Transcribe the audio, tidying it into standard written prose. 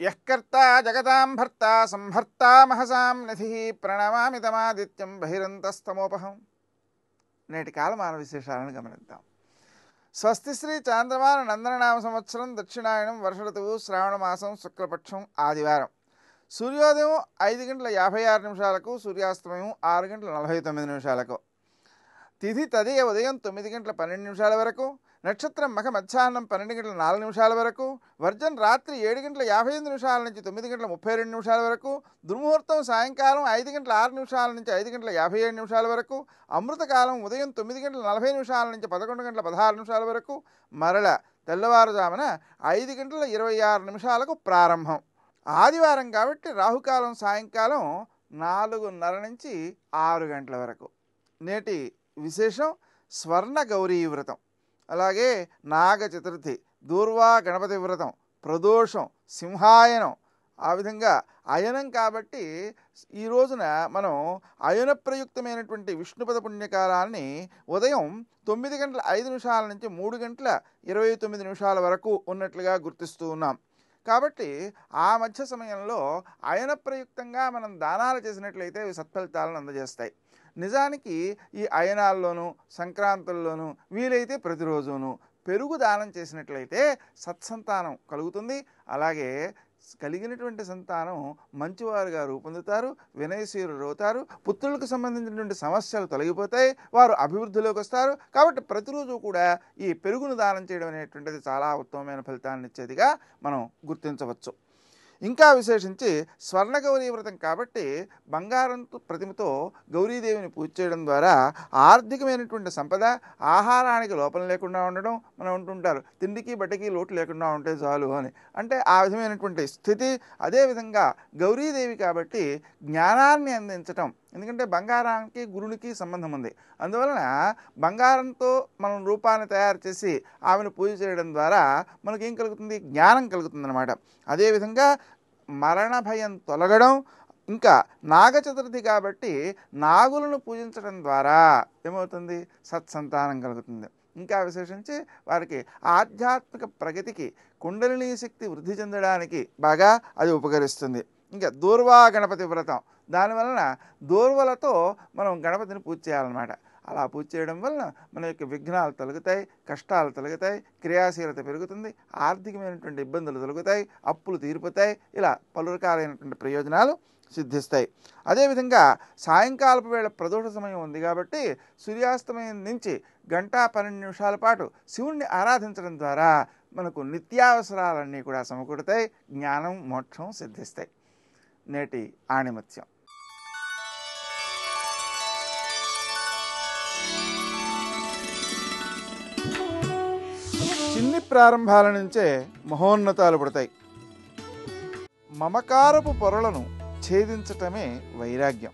యఃకర్తా జగతాం భర్తా సంహర్తా మహసాం నిధిః ప్రణమామి తమాదిత్యం బహిరంతస్తమోపహం. నేటి కాలమాన విశేషాలను గమనిద్దాం. స్వస్తి శ్రీ చాంద్రమాన నందననామ సంవత్సరం దక్షిణాయనం వర్ష ఋతువు శ్రావణ మాసం శుక్లపక్షం ఆదివారం. సూర్యోదయం 5:56 సూర్యాస్తమయం 6:49. తిథి తదియ ఉదయం 9:12 వరకు. నక్షత్రం మఖ మధ్యాహ్నం 12:04 వరకు. వర్జం రాత్రి 7:55 నుంచి 9:32 వరకు. దుర్ముహూర్తం సాయంకాలం 5:06 నుంచి 5:57 వరకు. అమృతకాలం ఉదయం 9:40 నుంచి 11:16 వరకు. మరల తెల్లవారుజామున 5:26 ప్రారంభం. ఆదివారం కాబట్టి రాహుకాలం సాయంకాలం 4:30 నుంచి 6 గంటల వరకు. నేటి విశేషం స్వర్ణ గౌరీ వ్రతం, అలాగే నాగ చతుర్థి, దూర్వా గణపతి వ్రతం, ప్రదోషం, సింహాయనం. ఆ విధంగా అయనం కాబట్టి ఈ రోజున మనం అయన ప్రయుక్తమైనటువంటి విష్ణుపద పుణ్యకాలాన్ని ఉదయం 9:05 నుంచి 3:29 వరకు ఉన్నట్లుగా గుర్తిస్తూ ఉన్నాం. కాబట్టి ఆ మధ్య సమయంలో అయన ప్రయుక్తంగా మనం దానాలు చేసినట్లయితే అవి సత్ఫలితాలను అందజేస్తాయి. నిజానికి ఈ అయనాల్లోనూ సంక్రాంతుల్లోనూ వీలైతే ప్రతిరోజును పెరుగు దానం చేసినట్లయితే సత్సంతానం కలుగుతుంది. అలాగే కలిగినటువంటి సంతానం మంచివారుగా రూపొందుతారు, వినయశీరులు అవుతారు, పుత్రులకు సంబంధించినటువంటి సమస్యలు తొలగిపోతాయి, వారు అభివృద్ధిలోకి వస్తారు. కాబట్టి ప్రతిరోజు కూడా ఈ పెరుగును దానం చేయడం అనేటువంటిది చాలా ఉత్తమమైన ఫలితాన్ని ఇచ్చేదిగా మనం గుర్తించవచ్చు. ఇంకా విశేషించి స్వర్ణ గౌరీ వ్రతం కాబట్టి బంగారంతో ప్రతిమతో గౌరీదేవిని పూజ చేయడం ద్వారా ఆర్థికమైనటువంటి సంపద, ఆహారానికి లోపం లేకుండా ఉండడం. మనం అంటుంటారు తిండికి బట్టకి లోటు లేకుండా ఉంటే చాలు అని, అంటే ఆ విధమైనటువంటి స్థితి. అదేవిధంగా గౌరీదేవి కాబట్టి జ్ఞానాన్ని అందించటం, ఎందుకంటే బంగారానికి గురునికి సంబంధం ఉంది. అందువలన బంగారంతో మనం రూపాన్ని తయారు చేసి ఆమెను పూజ చేయడం ద్వారా మనకి ఏం కలుగుతుంది? జ్ఞానం కలుగుతుంది అన్నమాట. అదేవిధంగా మరణ భయం తొలగడం. ఇంకా నాగ చతుర్థి కాబట్టి నాగులను పూజించడం ద్వారా ఏమవుతుంది? సత్సంతానం కలుగుతుంది. ఇంకా విశేషించి వారికి ఆధ్యాత్మిక ప్రగతికి, కుండలినీ శక్తి వృద్ధి చెందడానికి బాగా అది ఉపకరిస్తుంది. ఇంకా దూర్వా గణపతి వ్రతం, దానివలన దూర్వలతో మనం గణపతిని పూజ చేయాలన్నమాట. అలా పూజ చేయడం వలన మన యొక్క విఘ్నాలు తొలగుతాయి, కష్టాలు తొలగుతాయి, క్రియాశీలత పెరుగుతుంది, ఆర్థికమైనటువంటి ఇబ్బందులు తొలగుతాయి, అప్పులు తీరిపోతాయి. ఇలా పలు రకాలైనటువంటి ప్రయోజనాలు సిద్ధిస్తాయి. అదేవిధంగా సాయంకాలపు వేళ ప్రదోష సమయం ఉంది కాబట్టి సూర్యాస్తమయం నుంచి 1:12 పాటు శివుణ్ణి ఆరాధించడం ద్వారా మనకు నిత్యావసరాలన్నీ కూడా సమకూడతాయి, జ్ఞానం మోక్షం సిద్ధిస్తాయి. నేటి ఆణిమత్యం. చిన్ని ప్రారంభాల నుంచే మహోన్నతాలు పడతాయి. మమకారపు పొరలను ఛేదించటమే వైరాగ్యం.